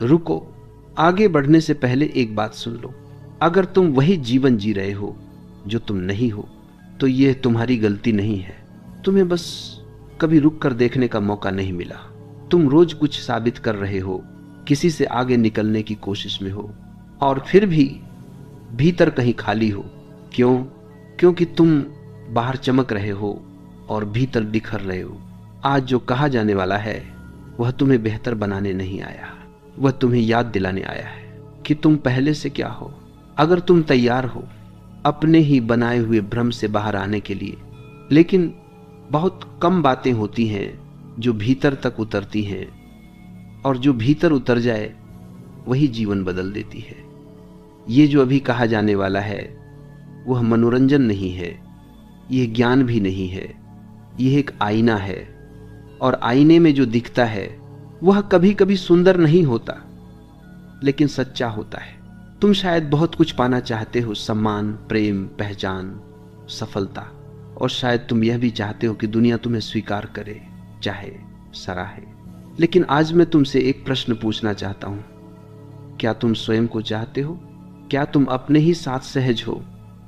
रुको, आगे बढ़ने से पहले एक बात सुन लो। अगर तुम वही जीवन जी रहे हो जो तुम नहीं हो, तो यह तुम्हारी गलती नहीं है। तुम्हें बस कभी रुक कर देखने का मौका नहीं मिला। तुम रोज कुछ साबित कर रहे हो, किसी से आगे निकलने की कोशिश में हो, और फिर भी भीतर कहीं खाली हो। क्यों? क्योंकि तुम बाहर चमक रहे हो और भीतर बिखर रहे हो। आज जो कहा जाने वाला है वह तुम्हें बेहतर बनाने नहीं आया, वह तुम्हें याद दिलाने आया है कि तुम पहले से क्या हो। अगर तुम तैयार हो अपने ही बनाए हुए भ्रम से बाहर आने के लिए, लेकिन बहुत कम बातें होती हैं जो भीतर तक उतरती हैं, और जो भीतर उतर जाए वही जीवन बदल देती है। ये जो अभी कहा जाने वाला है वह मनोरंजन नहीं है, यह ज्ञान भी नहीं है, यह एक आईना है। और आईने में जो दिखता है वह कभी कभी सुंदर नहीं होता, लेकिन सच्चा होता है। तुम शायद बहुत कुछ पाना चाहते हो, सम्मान, प्रेम, पहचान, सफलता, और शायद तुम यह भी चाहते हो कि दुनिया तुम्हें स्वीकार करे, चाहे, सराहे। लेकिन आज मैं तुमसे एक प्रश्न पूछना चाहता हूं। क्या तुम स्वयं को चाहते हो? क्या तुम अपने ही साथ सहज हो?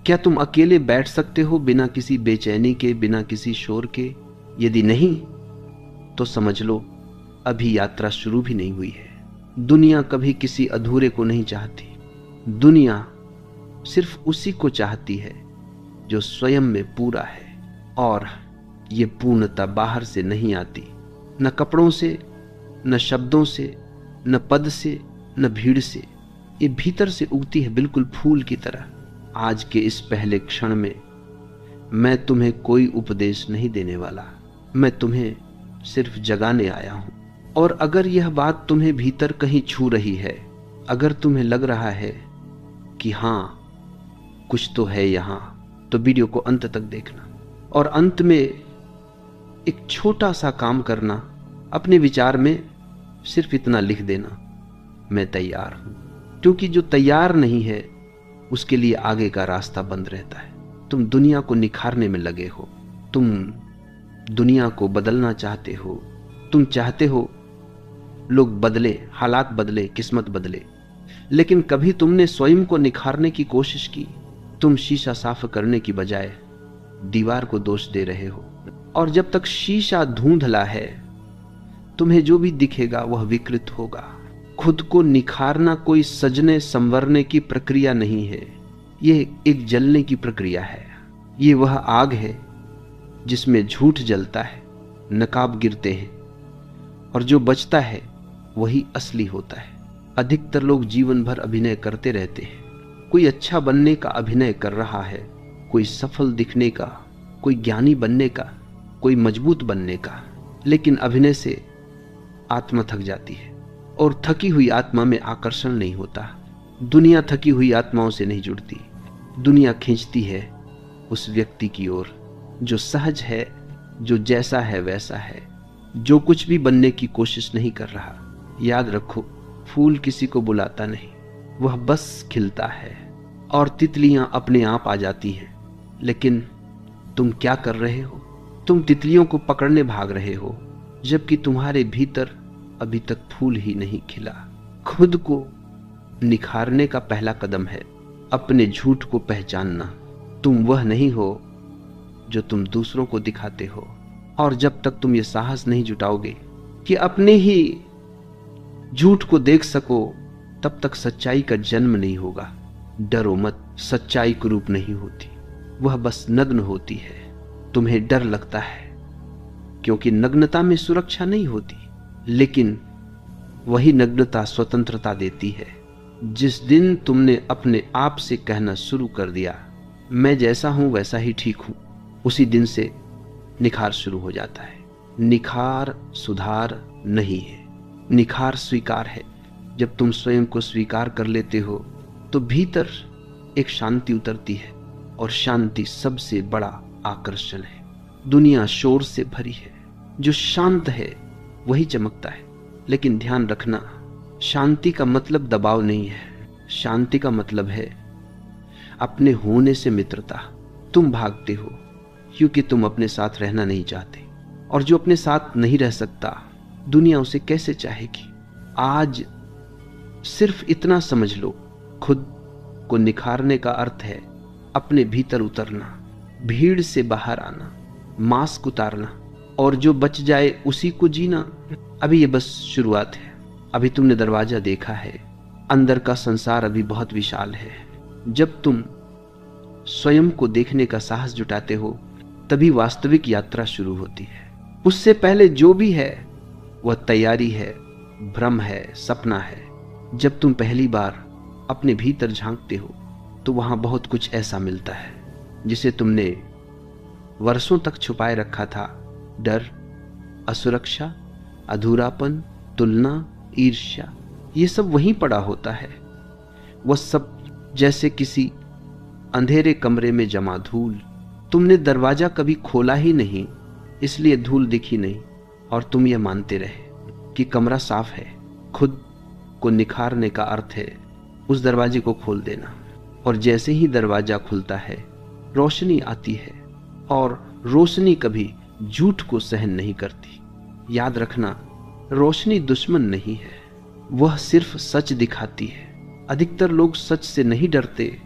क्या तुम अकेले बैठ सकते हो बिना किसी बेचैनी के, बिना किसी शोर के? यदि नहीं, तो समझ लो अभी यात्रा शुरू भी नहीं हुई है। दुनिया कभी किसी अधूरे को नहीं चाहती। दुनिया सिर्फ उसी को चाहती है जो स्वयं में पूरा है, और ये पूर्णता बाहर से नहीं आती, न कपड़ों से, न शब्दों से, न पद से, न भीड़ से। ये भीतर से उगती है, बिल्कुल फूल की तरह। आज के इस पहले क्षण में मैं तुम्हें कोई उपदेश नहीं देने वाला, मैं तुम्हें सिर्फ जगाने आया हूं। और अगर यह बात तुम्हें भीतर कहीं छू रही है, अगर तुम्हें लग रहा है कि हां कुछ तो है यहां, तो वीडियो को अंत तक देखना, और अंत में एक छोटा सा काम करना। अपने विचार में सिर्फ इतना लिख देना, मैं तैयार हूं। क्योंकि जो तैयार नहीं है उसके लिए आगे का रास्ता बंद रहता है। तुम दुनिया को निखारने में लगे हो, तुम दुनिया को बदलना चाहते हो, तुम चाहते हो लोग बदले, हालात बदले, किस्मत बदले, लेकिन कभी तुमने स्वयं को निखारने की कोशिश की? तुम शीशा साफ करने की बजाय दीवार को दोष दे रहे हो, और जब तक शीशा धुंधला है तुम्हें जो भी दिखेगा वह विकृत होगा। खुद को निखारना कोई सजने संवरने की प्रक्रिया नहीं है, यह एक जलने की प्रक्रिया है। ये वह आग है जिसमें झूठ जलता है, नकाब गिरते हैं, और जो बचता है वही असली होता है। अधिकतर लोग जीवन भर अभिनय करते रहते हैं। कोई अच्छा बनने का अभिनय कर रहा है, कोई सफल दिखने का, कोई ज्ञानी बनने का, कोई मजबूत बनने का, लेकिन अभिनय से आत्मा थक जाती है, और थकी हुई आत्मा में आकर्षण नहीं होता। दुनिया थकी हुई आत्माओं से नहीं जुड़ती। दुनिया खींचती है उस व्यक्ति की ओर जो सहज है, जो जैसा है वैसा है, जो कुछ भी बनने की कोशिश नहीं कर रहा। याद रखो, फूल किसी को बुलाता नहीं, वह बस खिलता है, और तितलियां अपने आप आ जाती हैं। लेकिन तुम क्या कर रहे हो? तुम तितलियों को पकड़ने भाग रहे हो, जबकि तुम्हारे भीतर अभी तक फूल ही नहीं खिला। खुद को निखारने का पहला कदम है अपने झूठ को पहचानना। तुम वह नहीं हो जो तुम दूसरों को दिखाते हो, और जब तक तुम ये साहस नहीं जुटाओगे कि अपने ही झूठ को देख सको, तब तक सच्चाई का जन्म नहीं होगा। डरो मत, सच्चाई कुरूप नहीं होती, वह बस नग्न होती है। तुम्हें डर लगता है क्योंकि नग्नता में सुरक्षा नहीं होती, लेकिन वही नग्नता स्वतंत्रता देती है। जिस दिन तुमने अपने आप से कहना शुरू कर दिया, मैं जैसा हूं वैसा ही ठीक हूं, उसी दिन से निखार शुरू हो जाता है। निखार सुधार नहीं है, निखार स्वीकार है। जब तुम स्वयं को स्वीकार कर लेते हो तो भीतर एक शांति उतरती है, और शांति सबसे बड़ा आकर्षण है। दुनिया शोर से भरी है, जो शांत है वही चमकता है। लेकिन ध्यान रखना, शांति का मतलब दबाव नहीं है, शांति का मतलब है अपने होने से मित्रता। तुम भागते हो क्योंकि तुम अपने साथ रहना नहीं चाहते, और जो अपने साथ नहीं रह सकता दुनिया उसे कैसे चाहेगी। आज सिर्फ इतना समझ लो, खुद को निखारने का अर्थ है अपने भीतर उतरना, भीड़ से बाहर आना, मास्क उतारना और जो बच जाए उसी को जीना। अभी ये बस शुरुआत है। अभी तुमने दरवाजा देखा है, अंदर का संसार अभी बहुत विशाल है। जब तुम स्वयं को देखने का साहस जुटाते हो तभी वास्तविक यात्रा शुरू होती है। उससे पहले जो भी है वह तैयारी है, भ्रम है, सपना है। जब तुम पहली बार अपने भीतर झांकते हो तो वहां बहुत कुछ ऐसा मिलता है जिसे तुमने वर्षों तक छुपाए रखा था। डर, असुरक्षा, अधूरापन, तुलना, ईर्ष्या, ये सब वहीं पड़ा होता है। वह सब जैसे किसी अंधेरे कमरे में जमा धूल। तुमने दरवाजा कभी खोला ही नहीं, इसलिए धूल दिखी नहीं और तुम ये मानते रहे कि कमरा साफ है। खुद को निखारने का अर्थ है उस दरवाजे को खोल देना। और जैसे ही दरवाजा खुलता है रोशनी आती है, और रोशनी कभी झूठ को सहन नहीं करती। याद रखना, रोशनी दुश्मन नहीं है, वह सिर्फ सच दिखाती है। अधिकतर लोग सच से नहीं डरते,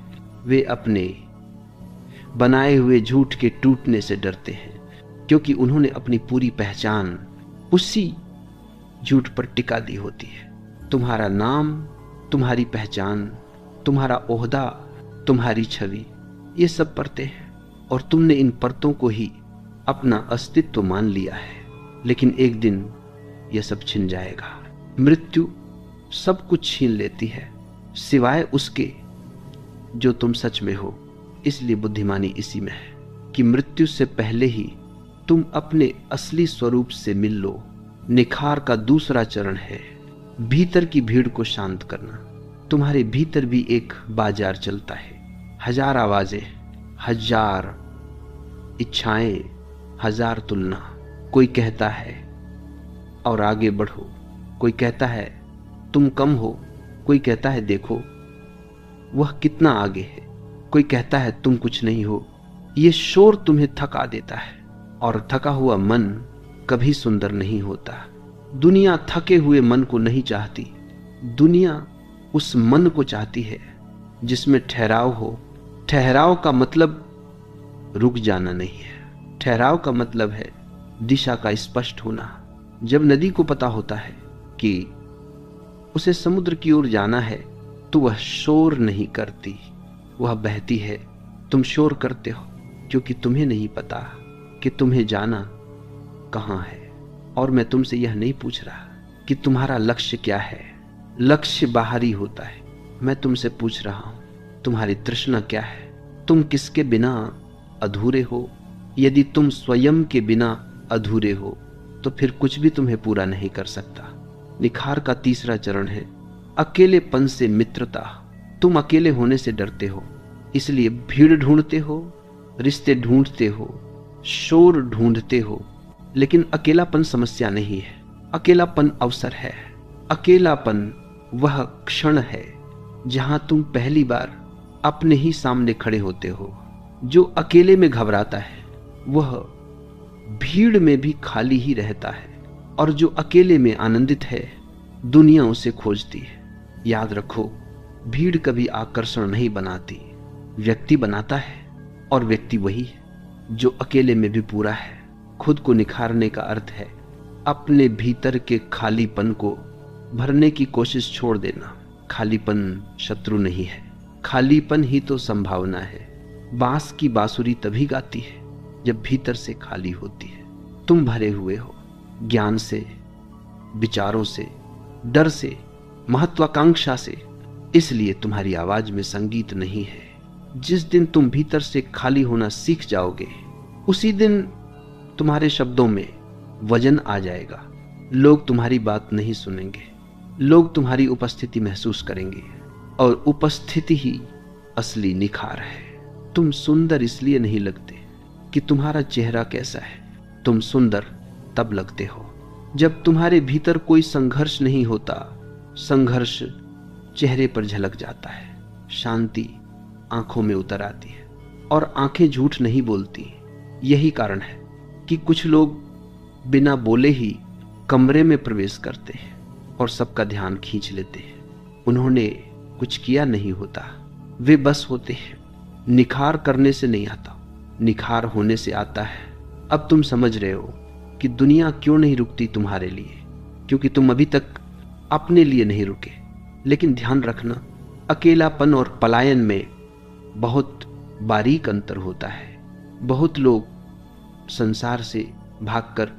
वे अपने बनाए हुए झूठ के टूटने से डरते हैं, क्योंकि उन्होंने अपनी पूरी पहचान उसी झूठ पर टिका दी होती है। तुम्हारा नाम, तुम्हारी पहचान, तुम्हारा ओहदा, तुम्हारी छवि, ये सब परतें हैं और तुमने इन परतों को ही अपना अस्तित्व मान लिया है। लेकिन एक दिन यह सब छिन जाएगा। मृत्यु सब कुछ छीन लेती है सिवाय उसके जो तुम सच में हो। इसलिए बुद्धिमानी इसी में है कि मृत्यु से पहले ही तुम अपने असली स्वरूप से मिल लो। निखार का दूसरा चरण है भीतर की भीड़ को शांत करना। तुम्हारे भीतर भी एक बाजार चलता है, हजार आवाजें, हजार इच्छाएं, हजार तुलना। कोई कहता है और आगे बढ़ो, कोई कहता है तुम कम हो, कोई कहता है देखो वह कितना आगे है, कोई कहता है तुम कुछ नहीं हो। ये शोर तुम्हें थका देता है और थका हुआ मन कभी सुंदर नहीं होता। दुनिया थके हुए मन को नहीं चाहती, दुनिया उस मन को चाहती है जिसमें ठहराव हो। ठहराव का मतलब रुक जाना नहीं है, ठहराव का मतलब है दिशा का स्पष्ट होना। जब नदी को पता होता है कि उसे समुद्र की ओर जाना है तो वह शोर नहीं करती, वह बहती है। तुम शोर करते हो क्योंकि तुम्हें नहीं पता कि तुम्हें जाना कहां है। और मैं तुमसे यह नहीं पूछ रहा कि तुम्हारा लक्ष्य क्या है, लक्ष्य बाहरी होता है। मैं तुमसे पूछ रहा हूं तुम्हारी तृष्णा क्या है, तुम किसके बिना अधूरे हो। यदि तुम स्वयं के बिना अधूरे हो तो फिर कुछ भी तुम्हें पूरा नहीं कर सकता। निखार का तीसरा चरण है अकेलेपन से मित्रता। तुम अकेले होने से डरते हो, इसलिए भीड़ ढूंढते हो, रिश्ते ढूंढते हो, शोर ढूंढते हो। लेकिन अकेलापन समस्या नहीं है, अकेलापन अवसर है। अकेलापन वह क्षण है जहां तुम पहली बार अपने ही सामने खड़े होते हो। जो अकेले में घबराता है वह भीड़ में भी खाली ही रहता है, और जो अकेले में आनंदित है दुनिया उसे खोजती है। याद रखो, भीड़ कभी आकर्षण नहीं बनाती, व्यक्ति बनाता है, और व्यक्ति वही है जो अकेले में भी पूरा है। खुद को निखारने का अर्थ है अपने भीतर के खालीपन को भरने की कोशिश छोड़ देना। खालीपन शत्रु नहीं है, खालीपन ही तो संभावना है। बांस की बांसुरी तभी गाती है जब भीतर से खाली होती है। तुम भरे हुए हो ज्ञान से, विचारों से, डर से, महत्वाकांक्षा से, इसलिए तुम्हारी आवाज में संगीत नहीं है। जिस दिन तुम भीतर से खाली होना सीख जाओगे उसी दिन तुम्हारे शब्दों में वजन आ जाएगा। लोग तुम्हारी बात नहीं सुनेंगे, लोग तुम्हारी उपस्थिति महसूस करेंगे, और उपस्थिति ही असली निखार है। तुम सुंदर इसलिए नहीं लगते कि तुम्हारा चेहरा कैसा है, तुम सुंदर तब लगते हो जब तुम्हारे भीतर कोई संघर्ष नहीं होता। संघर्ष चेहरे पर झलक जाता है, शांति आंखों में उतर आती है, और आंखें झूठ नहीं बोलती। यही कारण है कि कुछ लोग बिना बोले ही कमरे में प्रवेश करते हैं और सबका ध्यान खींच लेते हैं। उन्होंने कुछ किया नहीं होता, वे बस होते हैं। निखार करने से नहीं आता, निखार होने से आता है। अब तुम समझ रहे हो कि दुनिया क्यों नहीं रुकती तुम्हारे लिए, क्योंकि तुम अभी तक अपने लिए नहीं रुके। लेकिन ध्यान रखना, अकेलापन और पलायन में बहुत बारीक अंतर होता है। बहुत लोग संसार से भागकर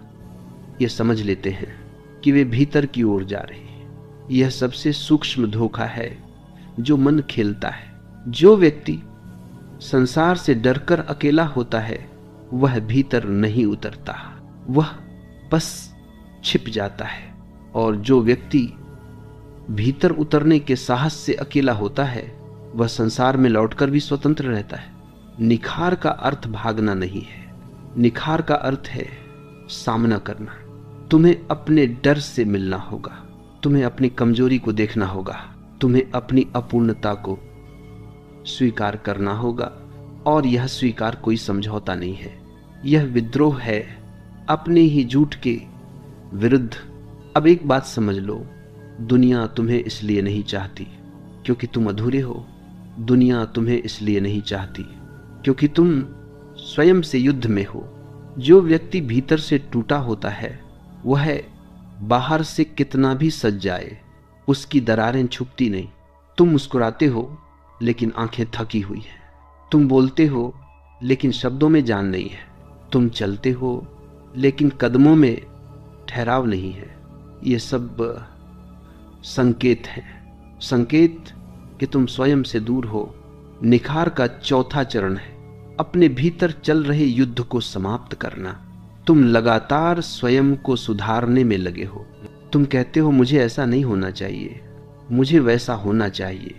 ये समझ लेते हैं कि वे भीतर की ओर जा रहे हैं। यह सबसे सूक्ष्म धोखा है जो मन खेलता है। जो व्यक्ति संसार से डरकर अकेला होता है वह भीतर नहीं उतरता, वह बस छिप जाता है। और जो व्यक्ति भीतर उतरने के साहस से अकेला होता है वह संसार में लौटकर भी स्वतंत्र रहता है। निखार का अर्थ भागना नहीं है, निखार का अर्थ है सामना करना। तुम्हें अपने डर से मिलना होगा, तुम्हें अपनी कमजोरी को देखना होगा, तुम्हें अपनी अपूर्णता को स्वीकार करना होगा। और यह स्वीकार कोई समझौता नहीं है, यह विद्रोह है अपने ही झूठ के विरुद्ध। अब एक बात समझ लो, दुनिया तुम्हें इसलिए नहीं चाहती क्योंकि तुम अधूरे हो। दुनिया तुम्हें इसलिए नहीं चाहती क्योंकि तुम स्वयं से युद्ध में हो। जो व्यक्ति भीतर से टूटा होता है वह बाहर से कितना भी सज जाए उसकी दरारें छुपती नहीं। तुम मुस्कुराते हो लेकिन आंखें थकी हुई हैं, तुम बोलते हो लेकिन शब्दों में जान नहीं है, तुम चलते हो लेकिन कदमों में ठहराव नहीं है। ये सब संकेत हैं, संकेत कि तुम स्वयं से दूर हो। निखार का चौथा चरण है अपने भीतर चल रहे युद्ध को समाप्त करना। तुम लगातार स्वयं को सुधारने में लगे हो। तुम कहते हो मुझे ऐसा नहीं होना चाहिए, मुझे वैसा होना चाहिए,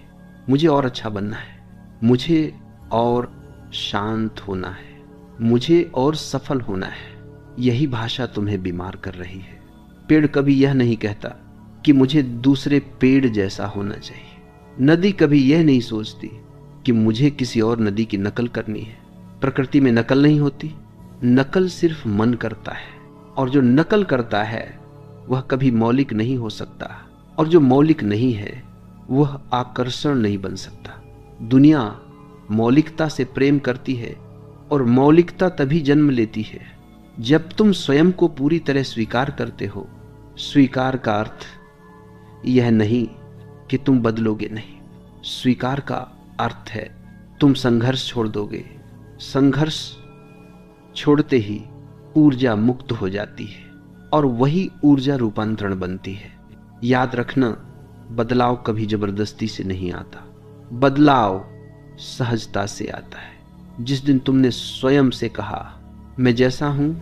मुझे और अच्छा बनना है, मुझे और शांत होना है, मुझे और सफल होना है। यही भाषा तुम्हें बीमार कर रही है। पेड़ कभी यह नहीं कहता कि मुझे दूसरे पेड़ जैसा होना चाहिए। नदी कभी यह नहीं सोचती कि मुझे किसी और नदी की नकल करनी है। प्रकृति में नकल नहीं होती, नकल सिर्फ मन करता है। और जो नकल करता है वह कभी मौलिक नहीं हो सकता, और जो मौलिक नहीं है वह आकर्षण नहीं बन सकता। दुनिया मौलिकता से प्रेम करती है और मौलिकता तभी जन्म लेती है जब तुम स्वयं को पूरी तरह स्वीकार करते हो। स्वीकार का अर्थ यह नहीं कि तुम बदलोगे नहीं, स्वीकार का अर्थ है तुम संघर्ष छोड़ दोगे। संघर्ष छोड़ते ही ऊर्जा मुक्त हो जाती है और वही ऊर्जा रूपांतरण बनती है। याद रखना, बदलाव कभी जबरदस्ती से नहीं आता, बदलाव सहजता से आता है। जिस दिन तुमने स्वयं से कहा मैं जैसा हूं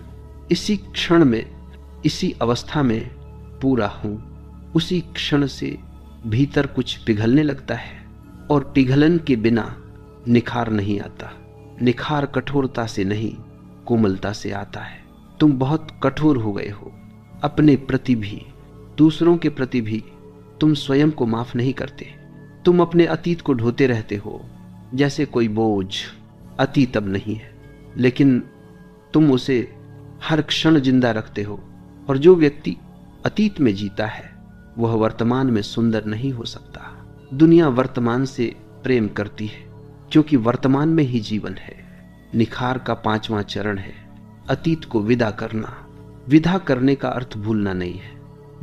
इसी क्षण में, इसी अवस्था में पूरा हूं, उसी क्षण से भीतर कुछ पिघलने लगता है। और पिघलन के बिना निखार नहीं आता। निखार कठोरता से नहीं, कोमलता से आता है। तुम बहुत कठोर हो गए हो, अपने प्रति भी, दूसरों के प्रति भी। तुम स्वयं को माफ नहीं करते। तुम अपने अतीत को ढोते रहते हो जैसे कोई बोझ। अतीत अब नहीं है, लेकिन तुम उसे हर क्षण जिंदा रखते हो। और जो व्यक्ति अतीत में जीता है वह वर्तमान में सुंदर नहीं हो सकता। दुनिया वर्तमान से प्रेम करती है क्योंकि वर्तमान में ही जीवन है। निखार का 5वां चरण है अतीत को विदा करना। विदा करने का अर्थ भूलना नहीं है,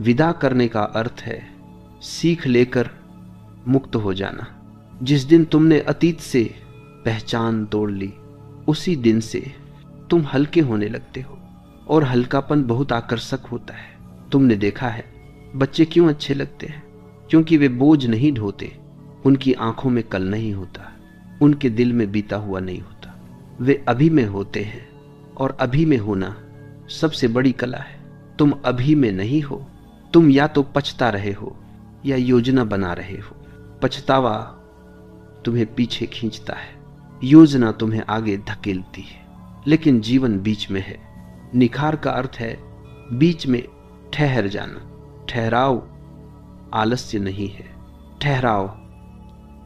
विदा करने का अर्थ है सीख लेकर मुक्त हो जाना। जिस दिन तुमने अतीत से पहचान तोड़ ली उसी दिन से तुम हल्के होने लगते हो। और हल्कापन बहुत आकर्षक होता है। तुमने देखा है बच्चे क्यों अच्छे लगते हैं? क्योंकि वे बोझ नहीं ढोते, उनकी आंखों में कल नहीं होता, उनके दिल में बीता हुआ नहीं होता। वे अभी में होते हैं और अभी में होना सबसे बड़ी कला है। तुम अभी में नहीं हो, तुम या तो पछता रहे हो या योजना बना रहे हो। पछतावा तुम्हें पीछे खींचता है, योजना तुम्हें आगे धकेलती है, लेकिन जीवन बीच में है। निखार का अर्थ है बीच में ठहर जाना। ठहराव आलस्य नहीं है, ठहराव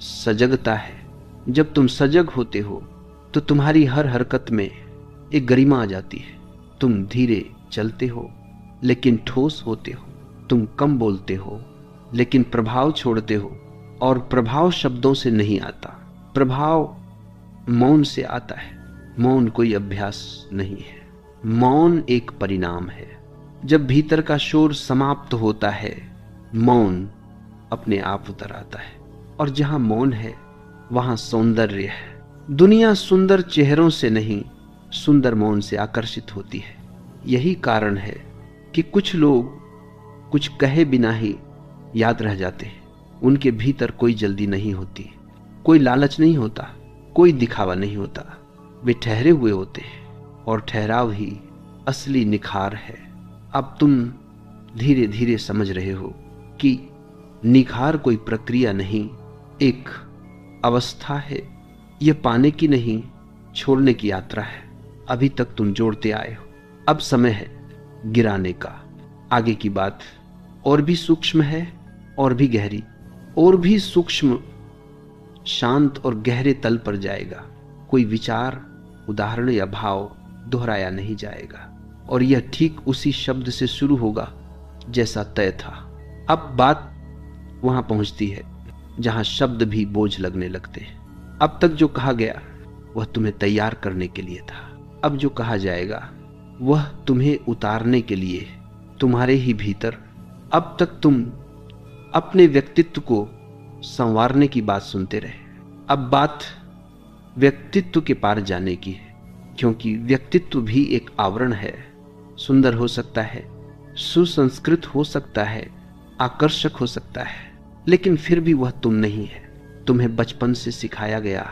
सजगता है। जब तुम सजग होते हो तो तुम्हारी हर हरकत में एक गरिमा आ जाती है। तुम धीरे चलते हो लेकिन ठोस होते हो, तुम कम बोलते हो लेकिन प्रभाव छोड़ते हो, और प्रभाव शब्दों से नहीं आता, प्रभाव मौन से आता है। मौन कोई अभ्यास नहीं है, मौन एक परिणाम है। जब भीतर का शोर समाप्त होता है, मौन अपने आप उतर आता है, और जहां मौन है वहां सौंदर्य है। दुनिया सुंदर चेहरों से नहीं, सुंदर मौन से आकर्षित होती है। यही कारण है कि कुछ लोग कुछ कहे बिना ही याद रह जाते हैं। उनके भीतर कोई जल्दी नहीं होती, कोई लालच नहीं होता, कोई दिखावा नहीं होता। वे ठहरे हुए होते हैं, और ठहराव ही असली निखार है। अब तुम धीरे धीरे समझ रहे हो कि निखार कोई प्रक्रिया नहीं, एक अवस्था है। यह पाने की नहीं, छोड़ने की यात्रा है। अभी तक तुम जोड़ते आए हो, अब समय है गिराने का। आगे की बात और भी सूक्ष्म है, और भी गहरी, और भी सूक्ष्म, शांत और गहरे तल पर जाएगा। कोई विचार, उदाहरण या भाव दोहराया नहीं जाएगा, और यह ठीक उसी शब्द से शुरू होगा जैसा तय था। अब बात वहां पहुंचती है जहां शब्द भी बोझ लगने लगते हैं। अब तक जो कहा गया वह तुम्हें तैयार करने के लिए था, अब जो कहा जाएगा वह तुम्हें उतारने के लिए, तुम्हारे ही भीतर। अब तक तुम अपने व्यक्तित्व को संवारने की बात सुनते रहे, अब बात व्यक्तित्व के पार जाने की है, क्योंकि व्यक्तित्व भी एक आवरण है। सुंदर हो सकता है, सुसंस्कृत हो सकता है, आकर्षक हो सकता है, लेकिन फिर भी वह तुम नहीं है। तुम्हें बचपन से सिखाया गया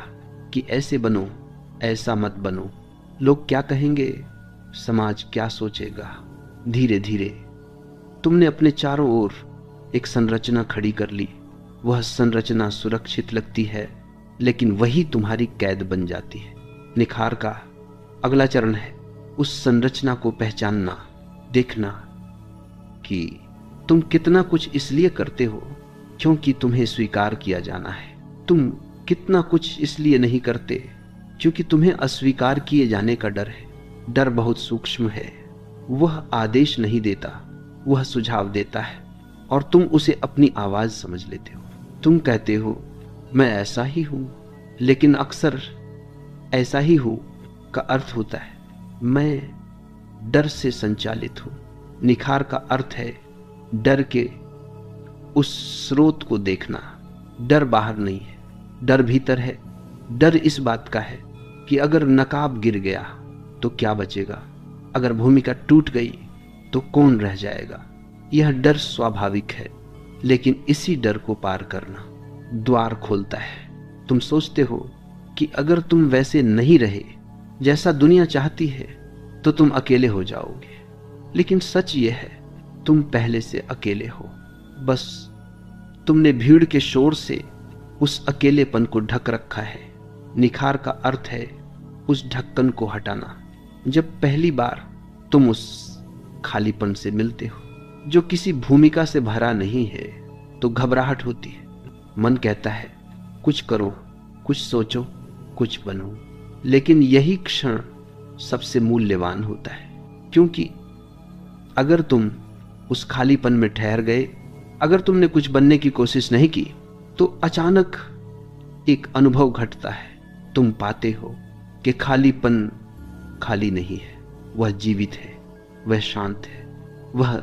कि ऐसे बनो, ऐसा मत बनो, लोग क्या कहेंगे, समाज क्या सोचेगा। धीरे धीरे तुमने अपने चारों ओर एक संरचना खड़ी कर ली। वह संरचना सुरक्षित लगती है, लेकिन वही तुम्हारी कैद बन जाती है। निखार का अगला चरण है उस संरचना को पहचानना, देखना कि तुम कितना कुछ इसलिए करते हो क्योंकि तुम्हें स्वीकार किया जाना है। तुम कितना कुछ इसलिए नहीं करते क्योंकि तुम्हें अस्वीकार किए जाने का डर है। डर बहुत सूक्ष्म है, वह आदेश नहीं देता, वह सुझाव देता है, और तुम उसे अपनी आवाज समझ लेते हो। तुम कहते हो मैं ऐसा ही हूं, लेकिन अक्सर ऐसा ही हूं का अर्थ होता है मैं डर से संचालित हूं। निखार का अर्थ है डर के उस स्रोत को देखना। डर बाहर नहीं है, डर भीतर है। डर इस बात का है कि अगर नकाब गिर गया तो क्या बचेगा, अगर भूमिका टूट गई तो कौन रह जाएगा। यह डर स्वाभाविक है, लेकिन इसी डर को पार करना द्वार खोलता है। तुम सोचते हो कि अगर तुम वैसे नहीं रहे जैसा दुनिया चाहती है तो तुम अकेले हो जाओगे, लेकिन सच ये है तुम पहले से अकेले हो। बस तुमने भीड़ के शोर से उस अकेलेपन को ढक रखा है। निखार का अर्थ है उस ढक्कन को हटाना। जब पहली बार तुम उस खालीपन से मिलते हो जो किसी भूमिका से भरा नहीं है, तो घबराहट होती है। मन कहता है कुछ करो, कुछ सोचो, कुछ बनो, लेकिन यही क्षण सबसे मूल्यवान होता है, क्योंकि अगर तुम उस खालीपन में ठहर गए, अगर तुमने कुछ बनने की कोशिश नहीं की, तो अचानक एक अनुभव घटता है। तुम पाते हो कि खालीपन खाली नहीं है, वह जीवित है, वह शांत है, वह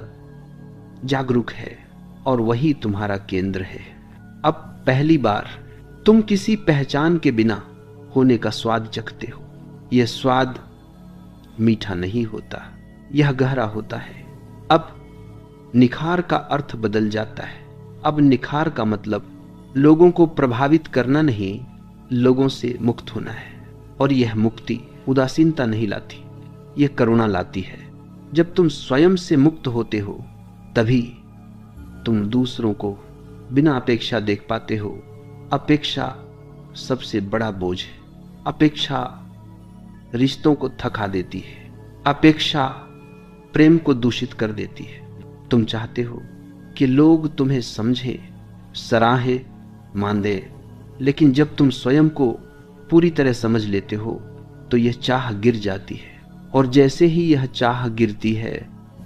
जागरूक है, और वही तुम्हारा केंद्र है। अब पहली बार तुम किसी पहचान के बिना होने का स्वाद चखते हो। यह स्वाद मीठा नहीं होता, यह गहरा होता है। अब निखार का अर्थ बदल जाता है। अब निखार का मतलब लोगों को प्रभावित करना नहीं, लोगों से मुक्त होना है। और यह मुक्ति उदासीनता नहीं लाती, यह करुणा लाती है। जब तुम स्वयं से मुक्त होते हो तभी तुम दूसरों को बिना अपेक्षा देख पाते हो। अपेक्षा सबसे बड़ा बोझ है। अपेक्षा रिश्तों को थका देती है, अपेक्षा प्रेम को दूषित कर देती है। तुम चाहते हो कि लोग तुम्हें समझें, सराहें, मान दें, लेकिन जब तुम स्वयं को पूरी तरह समझ लेते हो तो यह चाह गिर जाती है, और जैसे ही यह चाह गिरती है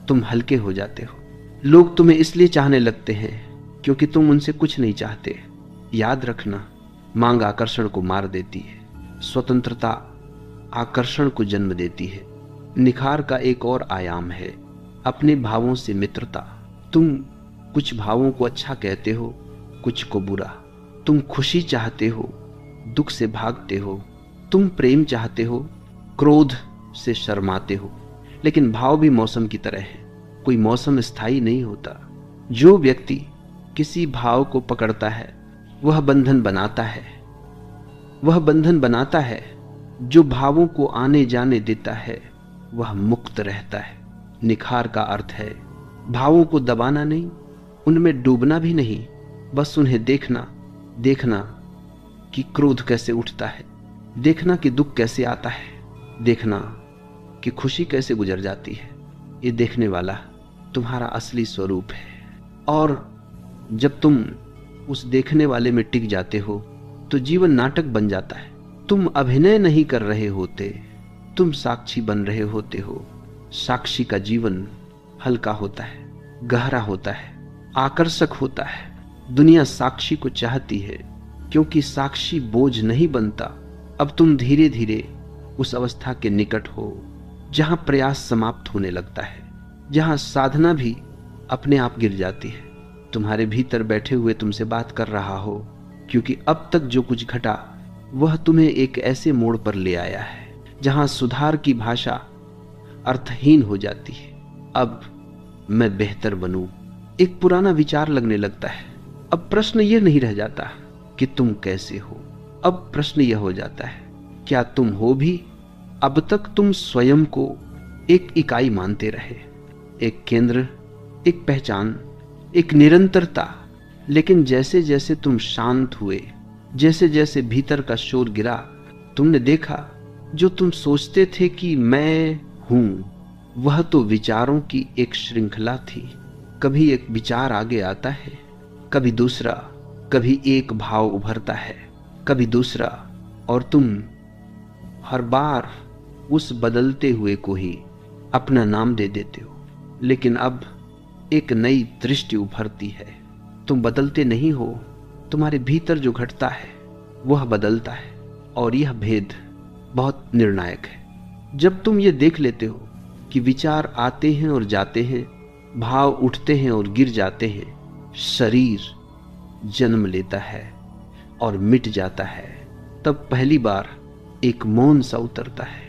तुम हल्के हो जाते हो। लोग तुम्हें इसलिए चाहने लगते हैं क्योंकि तुम उनसे कुछ नहीं चाहते, याद रखना, मांग आकर्षण को मार देती है, स्वतंत्रता आकर्षण को जन्म देती है। निखार का एक और आयाम है अपने भावों से मित्रता। तुम कुछ भावों को अच्छा कहते हो, कुछ को बुरा। तुम खुशी चाहते हो, दुख से भागते हो। तुम प्रेम चाहते हो, क्रोध से शर्माते हो। लेकिन भाव भी मौसम की तरह है, कोई मौसम स्थायी नहीं होता। जो व्यक्ति किसी भाव को पकड़ता है वह बंधन बनाता है, वह बंधन बनाता है। जो भावों को आने जाने देता है वह मुक्त रहता है। निखार का अर्थ है भावों को दबाना नहीं, उनमें डूबना भी नहीं, बस उन्हें देखना, देखना कि क्रोध कैसे उठता है, देखना कि दुख कैसे आता है, देखना कि खुशी कैसे गुजर जाती है। ये देखने वाला तुम्हारा असली स्वरूप है। और जब तुम उस देखने वाले में टिक जाते हो तो जीवन नाटक बन जाता है। तुम अभिनय नहीं कर रहे होते, तुम साक्षी बन रहे होते हो। साक्षी का जीवन हल्का होता है, गहरा होता है, आकर्षक होता है। दुनिया साक्षी को चाहती है क्योंकि साक्षी बोझ नहीं बनता। अब तुम धीरे धीरे उस अवस्था के निकट हो जहां प्रयास समाप्त होने लगता है, जहां साधना भी अपने आप गिर जाती है। तुम्हारे भीतर बैठे हुए तुमसे बात कर रहा हो, क्योंकि अब तक जो कुछ घटा वह तुम्हें एक ऐसे मोड़ पर ले आया है जहां सुधार की भाषा अर्थहीन हो जाती है। अब मैं बेहतर बनूं एक पुराना विचार लगने लगता है। अब प्रश्न यह नहीं रह जाता कि तुम कैसे हो, अब प्रश्न यह हो जाता है क्या तुम हो भी। अब तक तुम स्वयं को एक इकाई मानते रहे, एक केंद्र, एक पहचान, एक निरंतरता। लेकिन जैसे जैसे तुम शांत हुए, जैसे जैसे भीतर का शोर गिरा, तुमने देखा जो तुम सोचते थे कि मैं हूं वह तो विचारों की एक श्रृंखला थी। कभी एक विचार आगे आता है, कभी दूसरा, कभी एक भाव उभरता है, कभी दूसरा, और तुम हर बार उस बदलते हुए को ही अपना नाम दे देते हो। लेकिन अब एक नई दृष्टि उभरती है। तुम बदलते नहीं हो, तुम्हारे भीतर जो घटता है वह बदलता है। और यह भेद बहुत निर्णायक है। जब तुम ये देख लेते हो कि विचार आते हैं और जाते हैं, भाव उठते हैं और गिर जाते हैं, शरीर जन्म लेता है और मिट जाता है, तब पहली बार एक मौन सा उतरता है।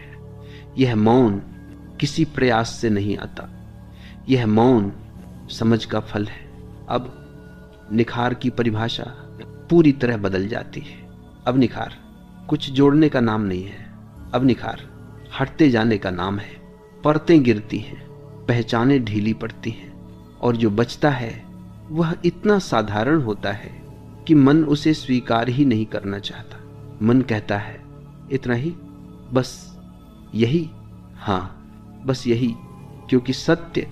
यह मौन किसी प्रयास से नहीं आता, यह मौन समझ का फल है। अब निखार की परिभाषा पूरी तरह बदल जाती है। अब निखार कुछ जोड़ने का नाम नहीं है, अब निखार हटते जाने का नाम है। परतें गिरती हैं, पहचानें ढीली पड़ती हैं, और जो बचता है वह इतना साधारण होता है कि मन उसे स्वीकार ही नहीं करना चाहता। मन कहता है इतना ही, बस यही, हाँ बस यही। क्योंकि सत्य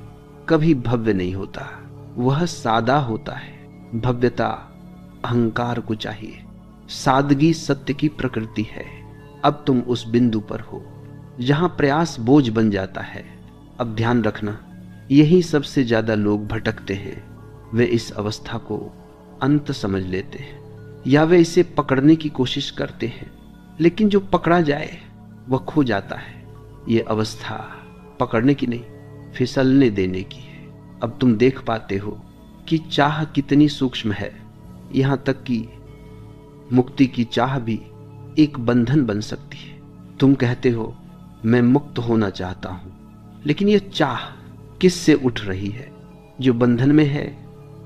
कभी भव्य नहीं होता, वह सादा होता है। भव्यता अहंकार को चाहिए, सादगी सत्य की प्रकृति है। अब तुम उस बिंदु पर हो जहां प्रयास बोझ बन जाता है। अब ध्यान रखना, यही सबसे ज्यादा लोग भटकते हैं। वे इस अवस्था को अंत समझ लेते हैं, या वे इसे पकड़ने की कोशिश करते हैं, लेकिन जो पकड़ा जाए वह खो जाता है। यह अवस्था पकड़ने की नहीं, फिसलने देने की है। अब तुम देख पाते हो कि चाह कितनी सूक्ष्म है। यहां तक कि मुक्ति की चाह भी एक बंधन बन सकती है। तुम कहते हो मैं मुक्त होना चाहता हूं, लेकिन यह चाह किससे उठ रही है? जो बंधन में है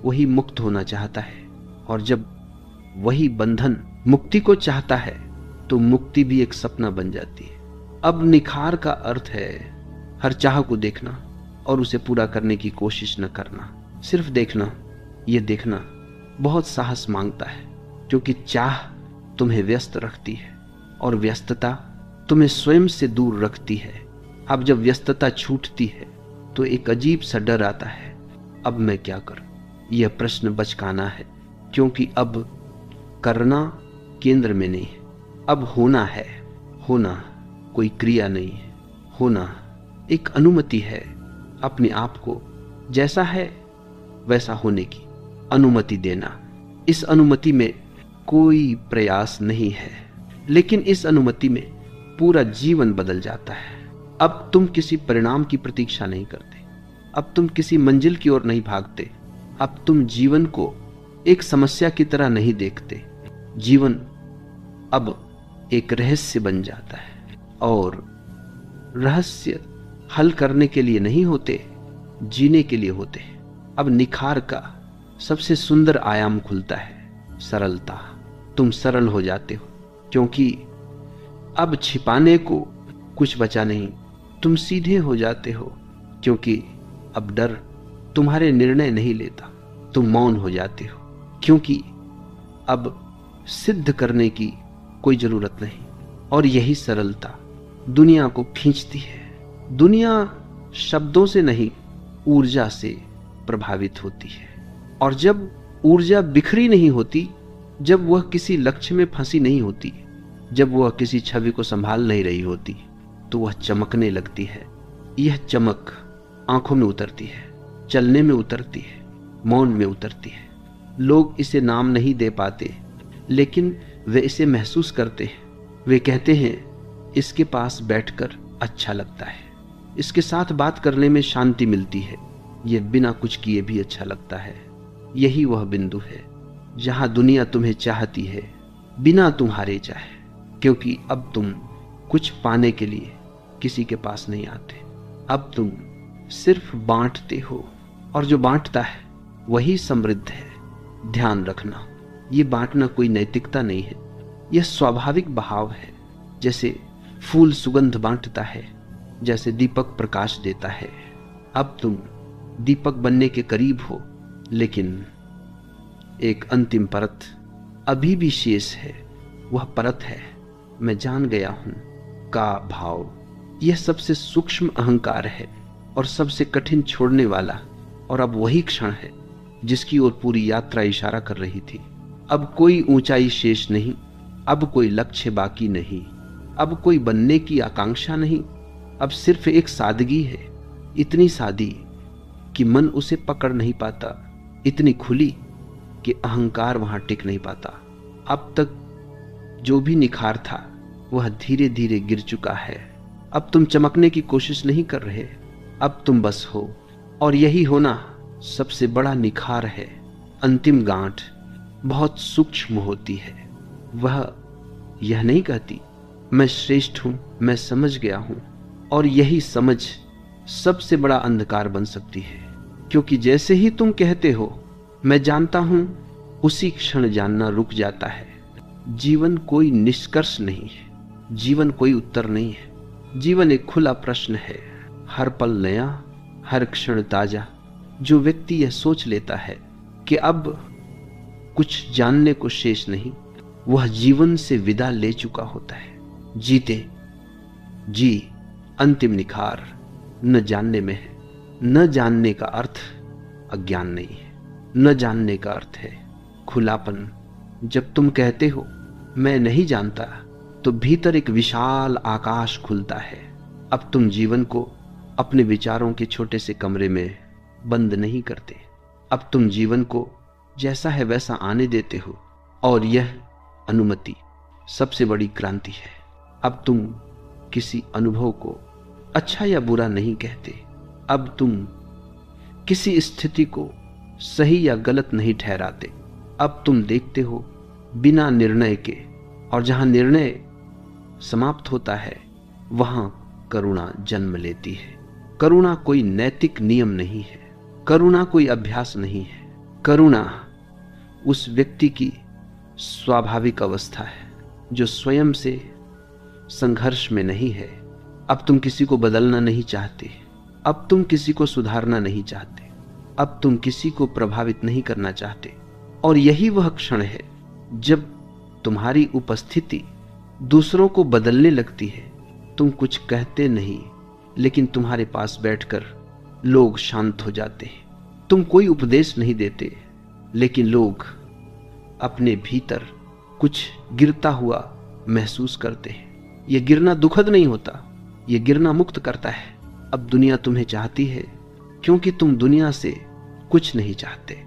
वही मुक्त होना चाहता है, और जब वही बंधन मुक्ति को चाहता है तो मुक्ति भी एक सपना बन जाती है। अब निखार का अर्थ है हर चाह को देखना और उसे पूरा करने की कोशिश न करना, सिर्फ देखना। यह देखना बहुत साहस मांगता है, क्योंकि चाह तुम्हें व्यस्त रखती है और व्यस्तता तुम्हें स्वयं से दूर रखती है। अब जब व्यस्तता छूटती है तो एक अजीब सा डर आता है, अब मैं क्या करूं? यह प्रश्न बचकाना है, क्योंकि अब करना केंद्र में नहीं है, अब होना है। होना कोई क्रिया नहीं है, होना एक अनुमति है। अपने आप को जैसा है वैसा होने की अनुमति देना। इस अनुमति में कोई प्रयास नहीं है, लेकिन इस अनुमति में पूरा जीवन बदल जाता है। अब तुम किसी परिणाम की प्रतीक्षा नहीं करते, अब तुम किसी मंजिल की ओर नहीं भागते, अब तुम जीवन को एक समस्या की तरह नहीं देखते। जीवन अब एक रहस्य बन जाता है, और रहस्य हल करने के लिए नहीं होते, जीने के लिए होते हैं। अब निखार का सबसे सुंदर आयाम खुलता है, सरलता। तुम सरल हो जाते हो, क्योंकि अब छिपाने को कुछ बचा नहीं। तुम सीधे हो जाते हो, क्योंकि अब डर तुम्हारे निर्णय नहीं लेता। तुम मौन हो जाते हो, क्योंकि अब सिद्ध करने की कोई जरूरत नहीं। और यही सरलता दुनिया को खींचती है। दुनिया शब्दों से नहीं, ऊर्जा से प्रभावित होती है। और जब ऊर्जा बिखरी नहीं होती, जब वह किसी लक्ष्य में फंसी नहीं होती, जब वह किसी छवि को संभाल नहीं रही होती, तो वह चमकने लगती है। यह चमक आंखों में उतरती है, चलने में उतरती है, मौन में उतरती है। लोग इसे नाम नहीं दे पाते, लेकिन वे इसे महसूस करते हैं। वे कहते हैं, इसके पास बैठकर अच्छा लगता है, इसके साथ बात करने में शांति मिलती है, यह बिना कुछ किए भी अच्छा लगता है। यही वह बिंदु है जहां दुनिया तुम्हें चाहती है, बिना तुम्हारे चाहे, क्योंकि अब तुम कुछ पाने के लिए किसी के पास नहीं आते। अब तुम सिर्फ बांटते हो, और जो बांटता है वही समृद्ध है। ध्यान रखना, ये बांटना कोई नैतिकता नहीं है, यह स्वाभाविक बहाव है। जैसे फूल सुगंध बांटता है, जैसे दीपक प्रकाश देता है। अब तुम दीपक बनने के करीब हो, लेकिन एक अंतिम परत अभी भी शेष है। वह परत है मैं जान गया हूं का भाव। यह सबसे सूक्ष्म अहंकार है और सबसे कठिन छोड़ने वाला। और अब वही क्षण है जिसकी ओर पूरी यात्रा इशारा कर रही थी। अब कोई ऊंचाई शेष नहीं, अब कोई लक्ष्य बाकी नहीं, अब कोई बनने की आकांक्षा नहीं। अब सिर्फ एक सादगी है, इतनी सादी कि मन उसे पकड़ नहीं पाता, इतनी खुली कि अहंकार वहां टिक नहीं पाता। अब तक जो भी निखार था वह धीरे धीरे गिर चुका है। अब तुम चमकने की कोशिश नहीं कर रहे, अब तुम बस हो। और यही होना सबसे बड़ा निखार है। अंतिम गांठ बहुत सूक्ष्म होती है। वह यह नहीं कहती मैं श्रेष्ठ हूं, मैं समझ गया हूं। और यही समझ सबसे बड़ा अंधकार बन सकती है, क्योंकि जैसे ही तुम कहते हो मैं जानता हूं, उसी क्षण जानना रुक जाता है। जीवन कोई निष्कर्ष नहीं है, जीवन कोई उत्तर नहीं है। जीवन एक खुला प्रश्न है, हर पल नया, हर क्षण ताजा। जो व्यक्ति यह सोच लेता है कि अब कुछ जानने को शेष नहीं, वह जीवन से विदा ले चुका होता है। जीते जी अंतिम निखार न जानने में है। न जानने का अर्थ अज्ञान नहीं है, न जानने का अर्थ है खुलापन। जब तुम कहते हो मैं नहीं जानता, तो भीतर एक विशाल आकाश खुलता है। अब तुम जीवन को अपने विचारों के छोटे से कमरे में बंद नहीं करते, अब तुम जीवन को जैसा है वैसा आने देते हो। और यह अनुमति सबसे बड़ी क्रांति है। अब तुम किसी अनुभव को अच्छा या बुरा नहीं कहते, अब तुम किसी स्थिति को सही या गलत नहीं ठहराते। अब तुम देखते हो बिना निर्णय के, और जहां निर्णय समाप्त होता है वहां करुणा जन्म लेती है। करुणा कोई नैतिक नियम नहीं है, करुणा कोई अभ्यास नहीं है। करुणा उस व्यक्ति की स्वाभाविक अवस्था है जो स्वयं से संघर्ष में नहीं है। अब तुम किसी को बदलना नहीं चाहते, अब तुम किसी को सुधारना नहीं चाहते, अब तुम किसी को प्रभावित नहीं करना चाहते। और यही वह क्षण है जब तुम्हारी उपस्थिति दूसरों को बदलने लगती है। तुम कुछ कहते नहीं, लेकिन तुम्हारे पास बैठकर लोग शांत हो जाते हैं। तुम कोई उपदेश नहीं देते, लेकिन लोग अपने भीतर कुछ गिरता हुआ महसूस करते हैं। यह गिरना दुखद नहीं होता, यह गिरना मुक्त करता है। अब दुनिया तुम्हें चाहती है, क्योंकि तुम दुनिया से कुछ नहीं चाहते।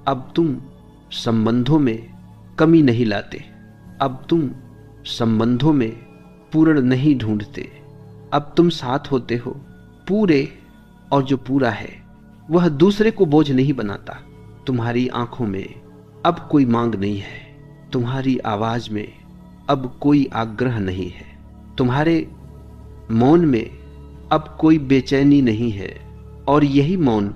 अब तुम संबंधों में कमी नहीं लाते। अब तुम संबंधों में पूर्ण नहीं ढूंढते। अब तुम साथ होते हो पूरे, और जो पूरा है वह दूसरे को बोझ नहीं बनाता। तुम्हारी आंखों में अब कोई मांग नहीं है, तुम्हारी आवाज में अब कोई आग्रह नहीं है, तुम्हारे मौन में अब कोई बेचैनी नहीं है, और यही मौन